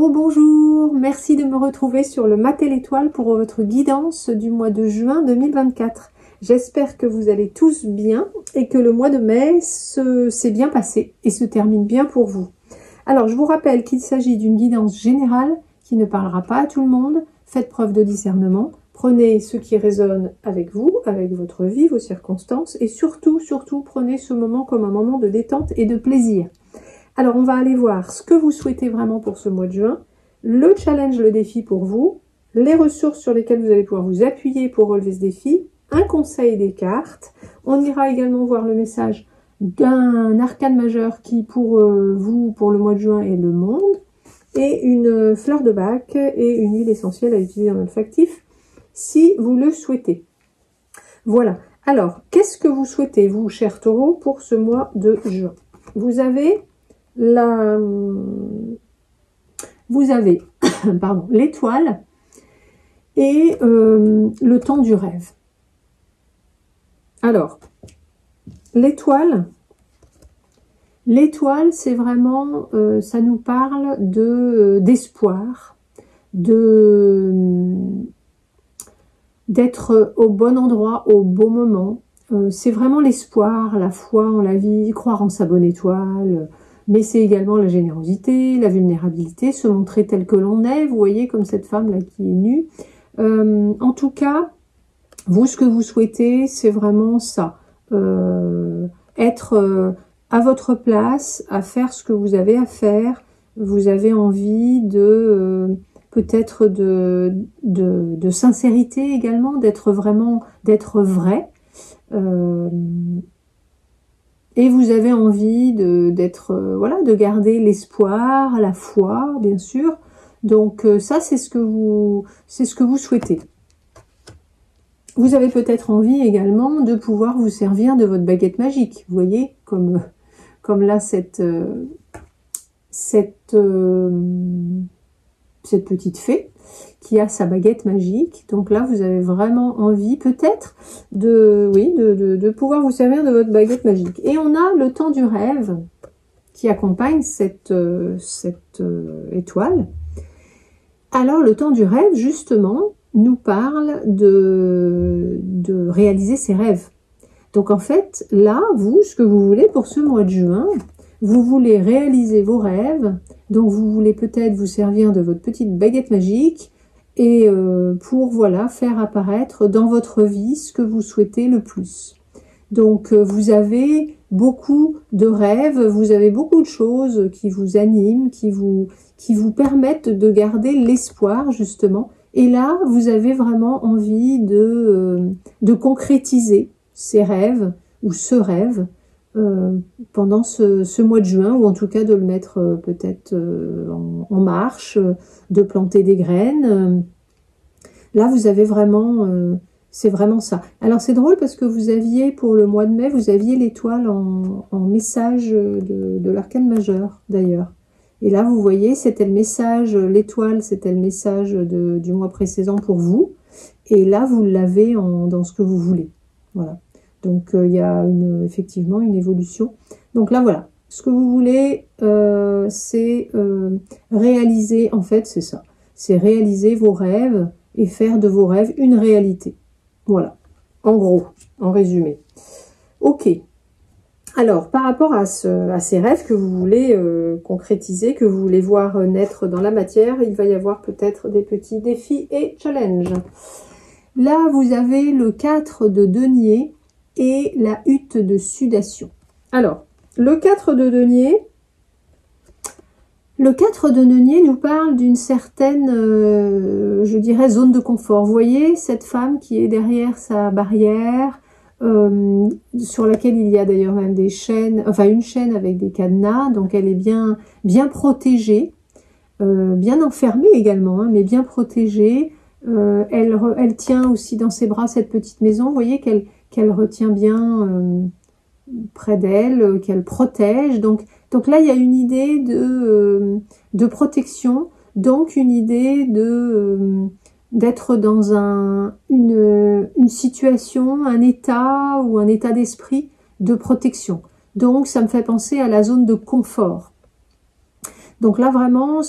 Taureau, bonjour, merci de me retrouver sur le Matel Étoile pour votre guidance du mois de juin 2024. J'espère que vous allez tous bien et que le mois de mai s'est bien passé et se termine bien pour vous. Alors, je vous rappelle qu'il s'agit d'une guidance générale qui ne parlera pas à tout le monde. Faites preuve de discernement, prenez ce qui résonne avec vous, avec votre vie, vos circonstances et surtout, prenez ce moment comme un moment de détente et de plaisir. Alors, on va aller voir ce que vous souhaitez vraiment pour ce mois de juin, le challenge, le défi pour vous, les ressources sur lesquelles vous allez pouvoir vous appuyer pour relever ce défi, un conseil des cartes. On ira également voir le message d'un arcane majeur qui, pour vous, pour le mois de juin, est le monde, et une fleur de bac et une huile essentielle à utiliser en olfactif, si vous le souhaitez. Voilà. Alors, qu'est-ce que vous souhaitez, vous, cher Taureau, pour ce mois de juin? Vous avez pardon, l'étoile et le temps du rêve. Alors, l'étoile, c'est vraiment, ça nous parle d'espoir, d'être au bon endroit, au bon moment. C'est vraiment l'espoir, la foi en la vie, croire en sa bonne étoile. Mais c'est également la générosité, la vulnérabilité, se montrer tel que l'on est. Vous voyez, comme cette femme-là qui est nue. En tout cas, vous, ce que vous souhaitez, c'est vraiment ça. Être à votre place, à faire ce que vous avez à faire. Vous avez envie de peut-être de sincérité également, d'être vrai. Et vous avez envie de garder l'espoir, la foi, bien sûr. Donc ça, c'est ce que vous souhaitez. Vous avez peut-être envie également de pouvoir vous servir de votre baguette magique. Vous voyez, comme là cette petite fée qui a sa baguette magique. Donc là, vous avez vraiment envie peut-être de pouvoir vous servir de votre baguette magique. Et on a le temps du rêve qui accompagne cette étoile. Alors, le temps du rêve, justement, nous parle de réaliser ses rêves. Donc, en fait, là, vous, ce que vous voulez pour ce mois de juin, vous voulez réaliser vos rêves. Donc, vous voulez peut-être vous servir de votre petite baguette magique et pour faire apparaître dans votre vie ce que vous souhaitez le plus. Donc vous avez beaucoup de rêves, vous avez beaucoup de choses qui vous animent, qui vous permettent de garder l'espoir justement. Et là, vous avez vraiment envie de concrétiser ces rêves ou ce rêve pendant ce mois de juin, ou en tout cas de le mettre peut-être en marche, de planter des graines. Là, vous avez vraiment, c'est vraiment ça. Alors, c'est drôle parce que vous aviez, pour le mois de mai, vous aviez l'étoile en message de l'arcane majeur, d'ailleurs. Et là, vous voyez, c'était le message, l'étoile, c'était le message du mois précédent pour vous. Et là, vous l'avez dans ce que vous voulez. Voilà. Donc, il y a effectivement une évolution. Donc là, voilà. Ce que vous voulez, c'est réaliser, en fait, c'est ça. C'est réaliser vos rêves et faire de vos rêves une réalité. Voilà. En gros, en résumé. Ok. Alors, par rapport à ces rêves que vous voulez concrétiser, que vous voulez voir naître dans la matière, il va y avoir peut-être des petits défis et challenges. Là, vous avez le 4 de denier et la hutte de sudation. Alors, le 4 de denier nous parle d'une certaine, je dirais, zone de confort. Vous voyez cette femme qui est derrière sa barrière, sur laquelle il y a d'ailleurs même des chaînes, enfin une chaîne avec des cadenas, donc elle est bien protégée, bien enfermée également, mais bien protégée. Elle tient aussi dans ses bras cette petite maison, vous voyez qu'elle retient bien près d'elle, qu'elle protège. Donc là, il y a une idée de protection, donc une idée d'être dans une situation, un état ou un état d'esprit de protection. Donc, ça me fait penser à la zone de confort. Donc là, vraiment,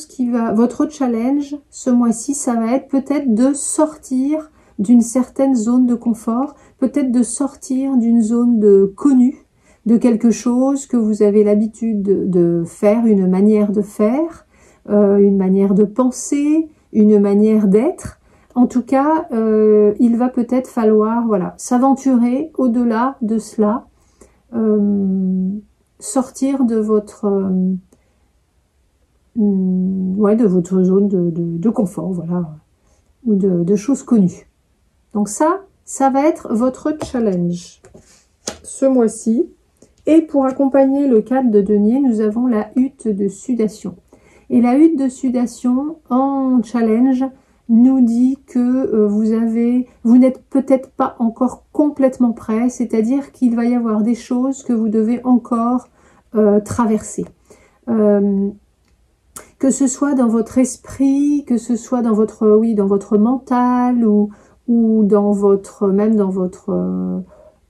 votre challenge ce mois-ci, ça va être peut-être de sortir d'une certaine zone de confort, peut-être de sortir d'une zone de connu, de quelque chose que vous avez l'habitude de faire, une manière de faire, une manière de penser, une manière d'être. En tout cas, il va peut-être falloir, voilà, s'aventurer au-delà de cela, sortir de votre zone de confort, voilà, ou de choses connues. Donc ça va être votre challenge ce mois-ci. Et pour accompagner le 4 de denier, nous avons la hutte de sudation. Et la hutte de sudation en challenge nous dit que vous n'êtes peut-être pas encore complètement prêt, c'est-à-dire qu'il va y avoir des choses que vous devez encore traverser. Que ce soit dans votre esprit, que ce soit dans votre mental ou dans votre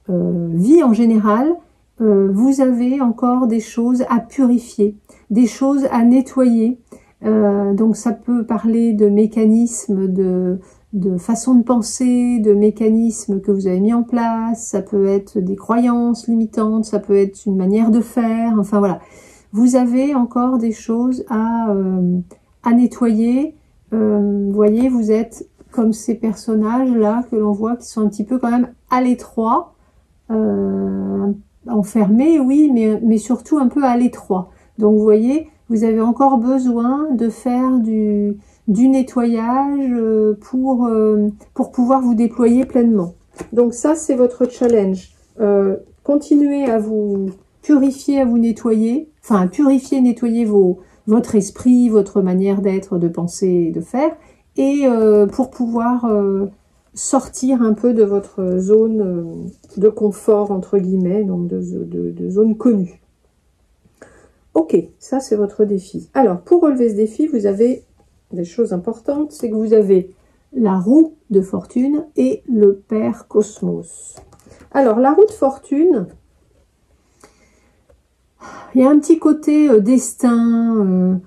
vie en général, vous avez encore des choses à purifier, des choses à nettoyer. Donc ça peut parler de mécanismes, de façon de penser, de mécanismes que vous avez mis en place, ça peut être des croyances limitantes, ça peut être une manière de faire, enfin voilà. Vous avez encore des choses à nettoyer. Vous voyez, vous êtes comme ces personnages-là que l'on voit qui sont un petit peu quand même à l'étroit, enfermés, oui, mais surtout un peu à l'étroit. Donc vous voyez, vous avez encore besoin de faire du nettoyage pour pouvoir vous déployer pleinement. Donc ça, c'est votre challenge. Continuez à vous purifier, à vous nettoyer, enfin purifier, nettoyer votre esprit, votre manière d'être, de penser, de faire, et pour pouvoir sortir un peu de votre zone de confort, entre guillemets, donc de zone connue. Ok, ça c'est votre défi. Alors, pour relever ce défi, vous avez des choses importantes, c'est que vous avez la roue de fortune et le père Cosmos. Alors, la roue de fortune, il y a un petit côté destin,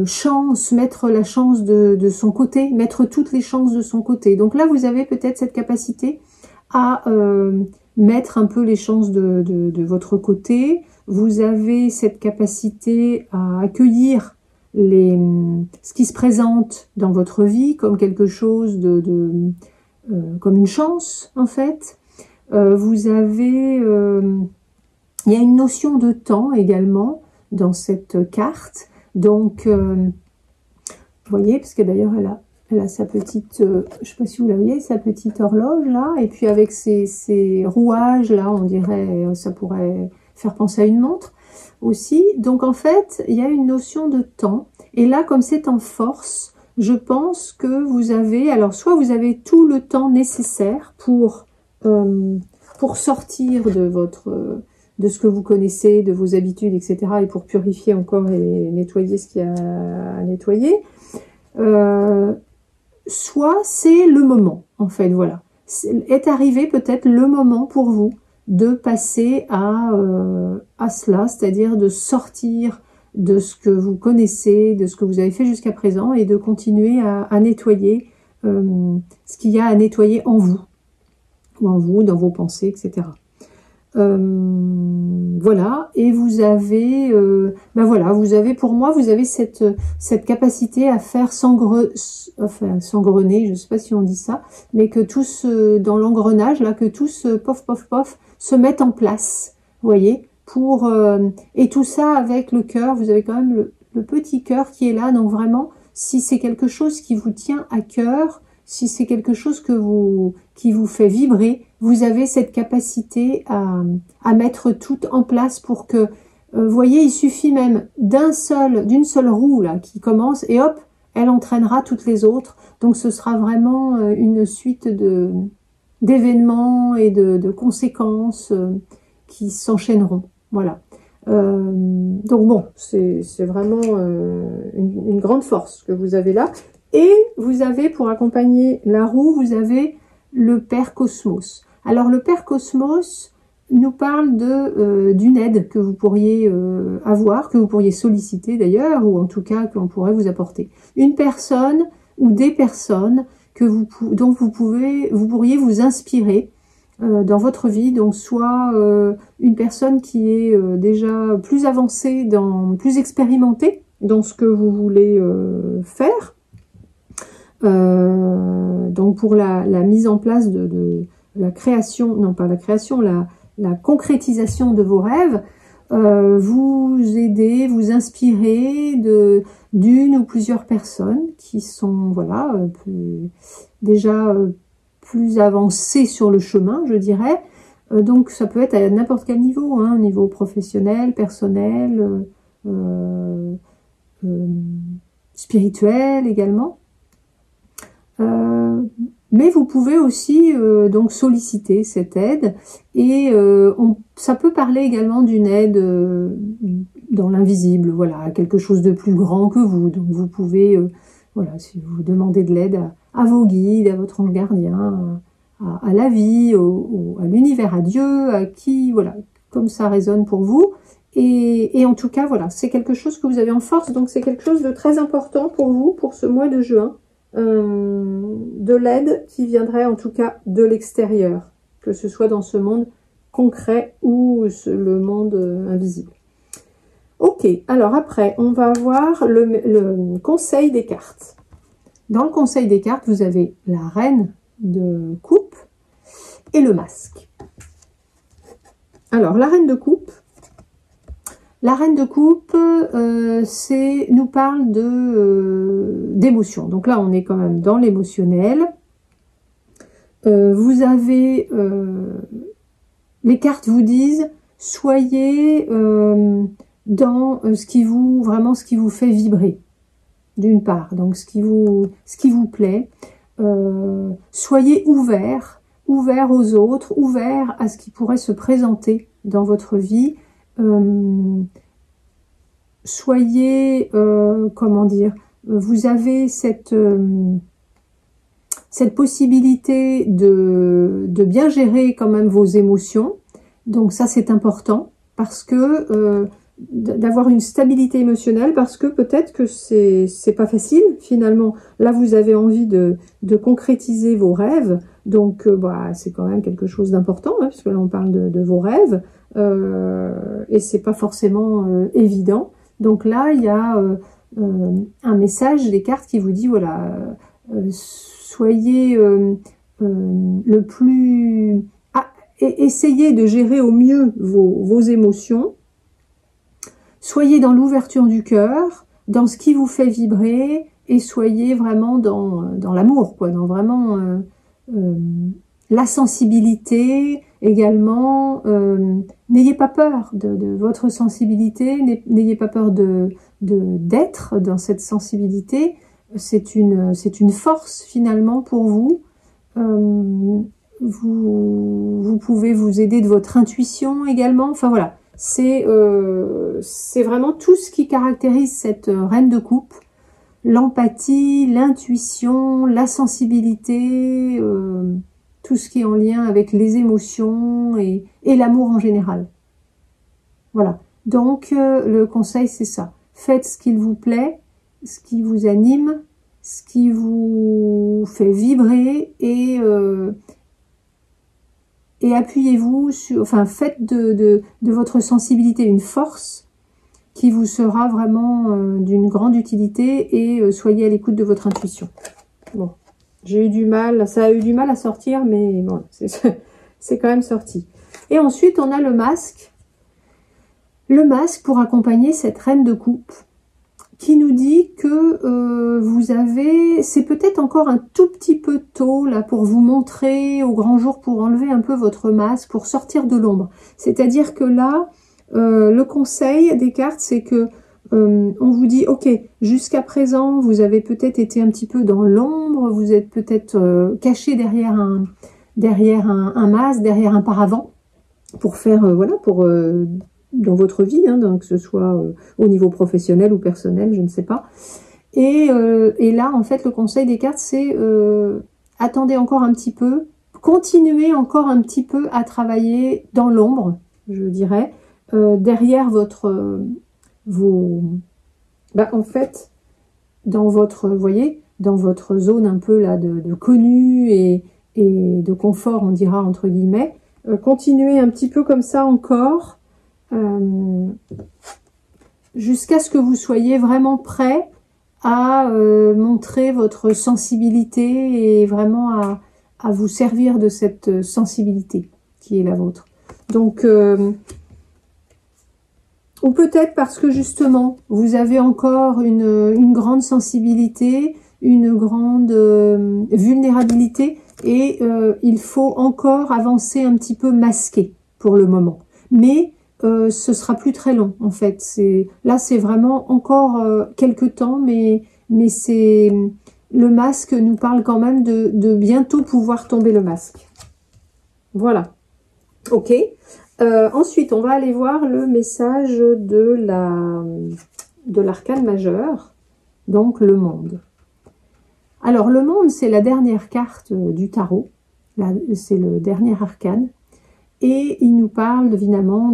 chance, mettre la chance de son côté, mettre toutes les chances de son côté. Donc là, vous avez peut-être cette capacité à mettre un peu les chances de votre côté. Vous avez cette capacité à accueillir ce qui se présente dans votre vie comme quelque chose comme une chance, en fait. Vous avez... il y a une notion de temps également dans cette carte. Donc, vous voyez, parce que d'ailleurs, elle a sa petite, je ne sais pas si vous la voyez, sa petite horloge là, et puis avec ces rouages là, on dirait, ça pourrait faire penser à une montre aussi. Donc en fait, il y a une notion de temps, et là, comme c'est en force, je pense que vous avez, alors soit vous avez tout le temps nécessaire pour sortir de ce que vous connaissez, de vos habitudes, etc. et pour purifier encore et nettoyer ce qu'il y a à nettoyer. Soit c'est le moment, en fait, voilà. Est arrivé peut-être le moment pour vous de passer à cela, c'est-à-dire de sortir de ce que vous connaissez, de ce que vous avez fait jusqu'à présent et de continuer à nettoyer ce qu'il y a à nettoyer en vous, ou dans vos pensées, etc. Voilà, et vous avez, pour moi, vous avez cette capacité à faire s'engrener, je ne sais pas si on dit ça, mais que tout dans l'engrenage, là, que tout pof, se mette en place, vous voyez, et tout ça avec le cœur, vous avez quand même le petit cœur qui est là, donc vraiment, si c'est quelque chose qui vous tient à cœur, si c'est quelque chose qui vous fait vibrer, vous avez cette capacité à mettre tout en place pour que, vous voyez, il suffit même d'une seule roue là qui commence et hop, elle entraînera toutes les autres. Donc ce sera vraiment une suite d'événements et de conséquences qui s'enchaîneront. Voilà. Donc bon, c'est vraiment une grande force que vous avez là. Et vous avez, pour accompagner la roue, vous avez le Père Cosmos. Alors le Père Cosmos, nous parle d'une aide que vous pourriez avoir, que vous pourriez solliciter d'ailleurs, ou en tout cas qu'on pourrait vous apporter. Une personne ou des personnes dont vous pourriez vous inspirer dans votre vie, donc soit une personne qui est déjà plus avancée, plus expérimentée dans ce que vous voulez faire, donc pour la mise en place de la création, non pas la création, la concrétisation de vos rêves, vous aider, vous inspirer d'une ou plusieurs personnes qui sont voilà déjà plus avancées sur le chemin, je dirais. Donc ça peut être à n'importe quel niveau, hein, niveau professionnel, personnel, spirituel également. Mais vous pouvez aussi donc solliciter cette aide et ça peut parler également d'une aide dans l'invisible, voilà, quelque chose de plus grand que vous. Donc vous pouvez, voilà, si vous demandez de l'aide à vos guides, à votre ange gardien, à la vie, à l'univers, à Dieu, à qui, voilà, comme ça résonne pour vous. Et en tout cas, voilà, c'est quelque chose que vous avez en force, donc c'est quelque chose de très important pour vous, pour ce mois de juin. De l'aide qui viendrait en tout cas de l'extérieur, que ce soit dans ce monde concret ou le monde invisible. Ok, alors après, on va voir le conseil des cartes. Dans le conseil des cartes, vous avez la reine de coupe et le masque. Alors, la reine de coupe, nous parle d'émotion. Donc là, on est quand même dans l'émotionnel. Vous avez... les cartes vous disent, soyez dans ce qui vous fait vibrer, d'une part. Donc, ce qui vous plaît. Soyez ouverts aux autres, ouverts à ce qui pourrait se présenter dans votre vie. Soyez, comment dire, vous avez cette possibilité de bien gérer quand même vos émotions. Donc ça c'est important parce que d'avoir une stabilité émotionnelle, parce que peut-être que c'est pas facile finalement. Là vous avez envie de concrétiser vos rêves, donc c'est quand même quelque chose d'important, hein, puisque là on parle de vos rêves, et c'est pas forcément évident. Donc là il y a un message des cartes qui vous dit voilà, soyez le plus... essayez de gérer au mieux vos émotions. Soyez dans l'ouverture du cœur, dans ce qui vous fait vibrer, et soyez vraiment dans l'amour, quoi, dans vraiment la sensibilité également. N'ayez pas peur de votre sensibilité, n'ayez pas peur d'être dans cette sensibilité. C'est une force finalement pour vous. Vous pouvez vous aider de votre intuition également. Enfin voilà, c'est vraiment tout ce qui caractérise cette reine de coupe. L'empathie, l'intuition, la sensibilité, tout ce qui est en lien avec les émotions et l'amour en général. Voilà, donc le conseil c'est ça. Faites ce qu'il vous plaît, ce qui vous anime, ce qui vous fait vibrer et appuyez-vous sur, enfin faites de votre sensibilité une force qui vous sera vraiment d'une grande utilité, et soyez à l'écoute de votre intuition. Bon, j'ai eu du mal, ça a eu du mal à sortir, mais bon, c'est quand même sorti. Et ensuite on a le masque. Le masque pour accompagner cette reine de coupe, qui nous dit que vous avez, c'est peut-être encore un tout petit peu tôt là pour vous montrer au grand jour, pour enlever un peu votre masque, pour sortir de l'ombre. C'est-à-dire que là, le conseil des cartes, c'est que on vous dit, ok, jusqu'à présent, vous avez peut-être été un petit peu dans l'ombre, vous êtes peut-être caché derrière un masque, derrière un paravent, pour faire, voilà, pour... dans votre vie, hein, donc que ce soit au niveau professionnel ou personnel, je ne sais pas. Et là, en fait, le conseil des cartes, c'est attendez encore un petit peu, continuez encore un petit peu à travailler dans l'ombre, je dirais, derrière en fait, dans votre, vous voyez, dans votre zone un peu là de connu et de confort, on dira entre guillemets, continuez un petit peu comme ça encore, jusqu'à ce que vous soyez vraiment prêt à montrer votre sensibilité et vraiment à vous servir de cette sensibilité qui est la vôtre. Donc, ou peut-être parce que justement, vous avez encore une grande sensibilité, une grande vulnérabilité et il faut encore avancer un petit peu masqué pour le moment. Mais ce sera plus très long en fait. Là, c'est vraiment encore quelques temps, mais c'est le masque nous parle quand même de bientôt pouvoir tomber le masque. Voilà. Ok. Ensuite, on va aller voir le message de l'arcane majeur, donc le monde. Alors, le monde, c'est la dernière carte du tarot, c'est le dernier arcane, et il nous parle évidemment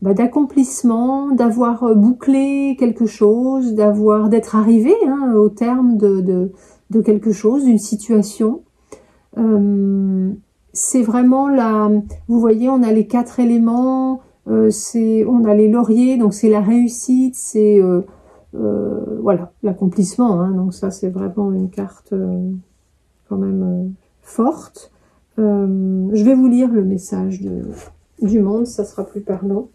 d'accomplissement, d'avoir bouclé quelque chose, d'être arrivé au terme de quelque chose, d'une situation. C'est vraiment vous voyez, on a les 4 éléments, on a les lauriers, donc c'est la réussite, c'est voilà, l'accomplissement, donc ça c'est vraiment une carte quand même forte. Je vais vous lire le message du monde, ça sera plus parlant.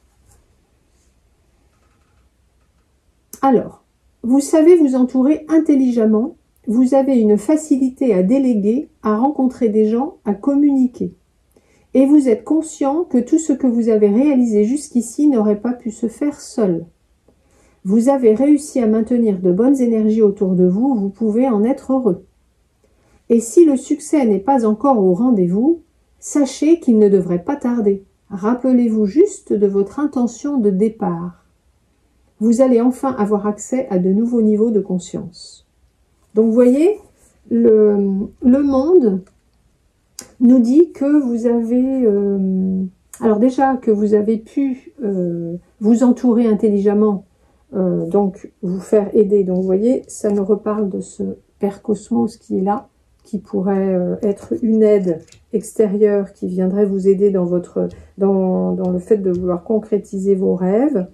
Alors, vous savez vous entourer intelligemment. Vous avez une facilité à déléguer, à rencontrer des gens, à communiquer. Et vous êtes conscient que tout ce que vous avez réalisé jusqu'ici n'aurait pas pu se faire seul. Vous avez réussi à maintenir de bonnes énergies autour de vous, vous pouvez en être heureux. Et si le succès n'est pas encore au rendez-vous, sachez qu'il ne devrait pas tarder. Rappelez-vous juste de votre intention de départ. Vous allez enfin avoir accès à de nouveaux niveaux de conscience. Donc vous voyez, le monde nous dit que vous avez, alors déjà que vous avez pu vous entourer intelligemment, donc vous faire aider. Donc vous voyez, ça nous reparle de ce Père Cosmos qui est là, qui pourrait être une aide extérieure qui viendrait vous aider dans le fait de vouloir concrétiser vos rêves.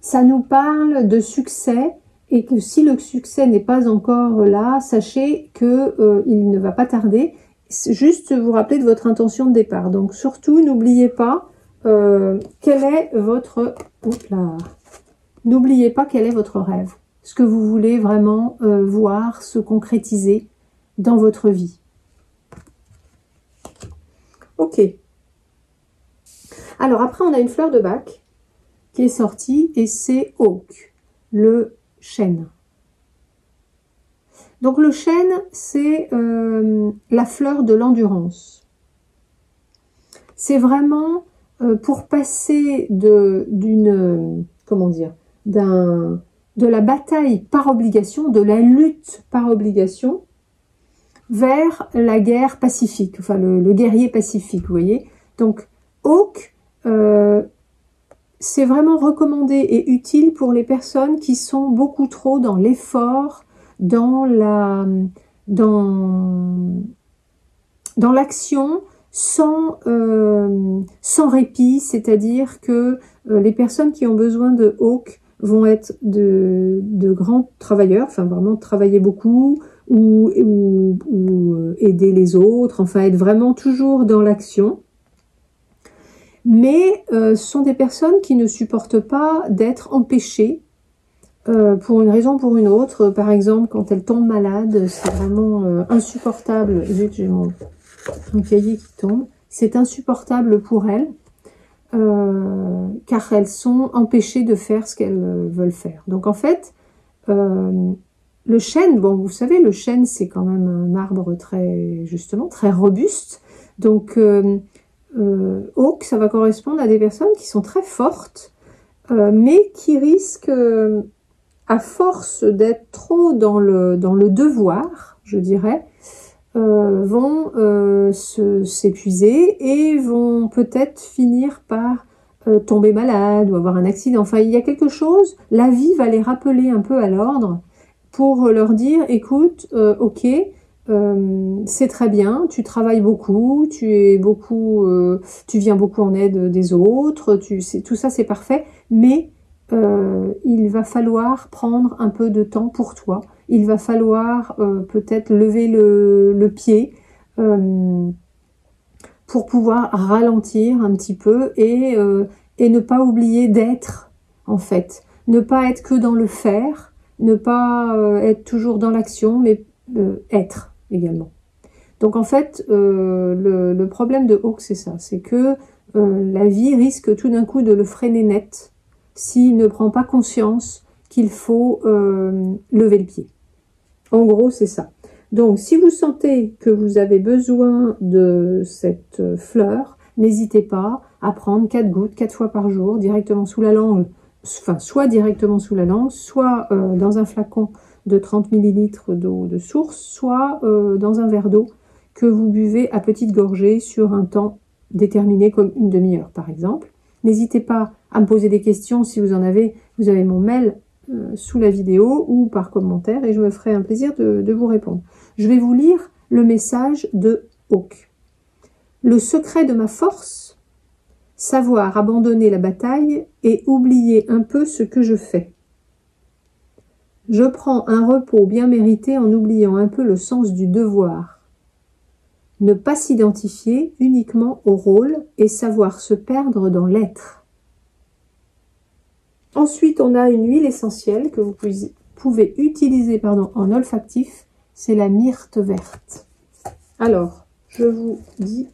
Ça nous parle de succès et que si le succès n'est pas encore là, sachez que il ne va pas tarder. Juste vous rappeler de votre intention de départ. Donc surtout, n'oubliez pas quel est votre... N'oubliez pas quel est votre rêve. Ce que vous voulez vraiment voir se concrétiser dans votre vie. Ok. Alors après, on a une fleur de Bach qui est sortie et c'est Oak, le chêne. Donc le chêne, c'est la fleur de l'endurance. C'est vraiment pour passer de la bataille par obligation, de la lutte par obligation, vers la guerre pacifique, enfin le guerrier pacifique, vous voyez. Donc Oak, c'est vraiment recommandé et utile pour les personnes qui sont beaucoup trop dans l'effort, dans l'action, sans répit, c'est-à-dire que les personnes qui ont besoin de Oak vont être de grands travailleurs, enfin vraiment travailler beaucoup ou aider les autres, enfin être vraiment toujours dans l'action. Mais ce sont des personnes qui ne supportent pas d'être empêchées pour une raison ou pour une autre. Par exemple, quand elles tombent malades, c'est vraiment insupportable. Zut, j'ai mon cahier qui tombe. C'est insupportable pour elles car elles sont empêchées de faire ce qu'elles veulent faire. Donc en fait, le chêne, bon, vous savez, le chêne, c'est quand même un arbre très robuste. Donc Oak, ça va correspondre à des personnes qui sont très fortes, mais qui risquent à force d'être trop dans le devoir, je dirais, vont s'épuiser et vont peut-être finir par tomber malade ou avoir un accident. Enfin, il y a quelque chose, la vie va les rappeler un peu à l'ordre pour leur dire, écoute, ok, c'est très bien, tu travailles beaucoup, tu viens beaucoup en aide des autres, tout ça c'est parfait, mais il va falloir prendre un peu de temps pour toi. Il va falloir peut-être lever le pied pour pouvoir ralentir un petit peu et ne pas oublier d'être, en fait. Ne pas être que dans le faire, ne pas être toujours dans l'action, mais être également. Donc en fait, le problème de Hawk, c'est ça, c'est que la vie risque tout d'un coup de le freiner net s'il ne prend pas conscience qu'il faut lever le pied. En gros, c'est ça. Donc, si vous sentez que vous avez besoin de cette fleur, n'hésitez pas à prendre 4 gouttes, 4 fois par jour, directement sous la langue, enfin, soit directement sous la langue, soit dans un flacon de 30 ml d'eau de source, soit dans un verre d'eau que vous buvez à petite gorgée sur un temps déterminé comme une demi-heure, par exemple. N'hésitez pas à me poser des questions si vous en avez. Vous avez mon mail sous la vidéo ou par commentaire et je me ferai un plaisir de vous répondre. Je vais vous lire le message de Hawk. Le secret de ma force, savoir abandonner la bataille et oublier un peu ce que je fais. Je prends un repos bien mérité en oubliant un peu le sens du devoir. Ne pas s'identifier uniquement au rôle et savoir se perdre dans l'être. Ensuite, on a une huile essentielle que vous pouvez utiliser en olfactif, c'est la myrte verte. Alors, je vous dis,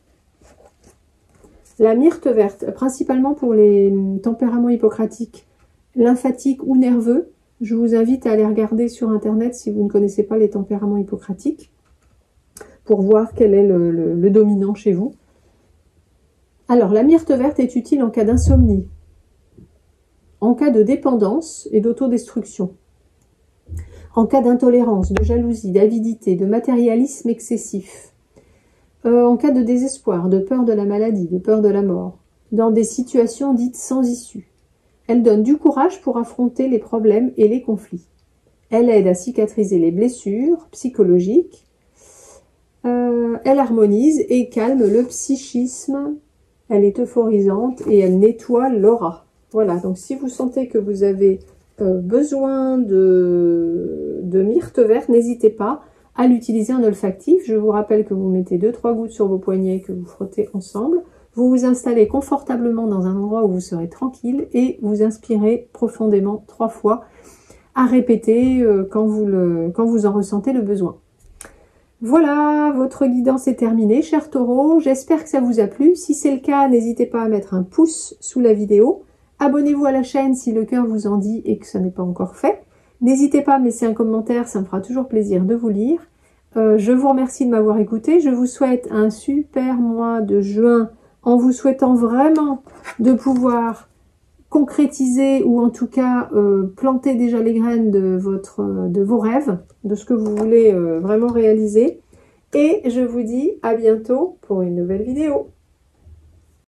la myrte verte, principalement pour les tempéraments hippocratiques, lymphatiques ou nerveux, je vous invite à aller regarder sur internet si vous ne connaissez pas les tempéraments hippocratiques, pour voir quel est le dominant chez vous. Alors, la myrte verte est utile en cas d'insomnie, en cas de dépendance et d'autodestruction, en cas d'intolérance, de jalousie, d'avidité, de matérialisme excessif, en cas de désespoir, de peur de la maladie, de peur de la mort, dans des situations dites sans issue. Elle donne du courage pour affronter les problèmes et les conflits. Elle aide à cicatriser les blessures psychologiques. Elle harmonise et calme le psychisme. Elle est euphorisante et elle nettoie l'aura. Voilà, donc si vous sentez que vous avez besoin de myrte verte, n'hésitez pas à l'utiliser en olfactif. Je vous rappelle que vous mettez 2-3 gouttes sur vos poignets que vous frottez ensemble. Vous vous installez confortablement dans un endroit où vous serez tranquille et vous inspirez profondément 3 fois à répéter quand vous en ressentez le besoin. Voilà, votre guidance est terminée, chers taureaux. J'espère que ça vous a plu. Si c'est le cas, n'hésitez pas à mettre un pouce sous la vidéo. Abonnez-vous à la chaîne si le cœur vous en dit et que ça n'est pas encore fait. N'hésitez pas à me laisser un commentaire, ça me fera toujours plaisir de vous lire. Je vous remercie de m'avoir écouté. Je vous souhaite un super mois de juin en vous souhaitant vraiment de pouvoir concrétiser ou en tout cas planter déjà les graines de vos rêves, de ce que vous voulez vraiment réaliser. Et je vous dis à bientôt pour une nouvelle vidéo.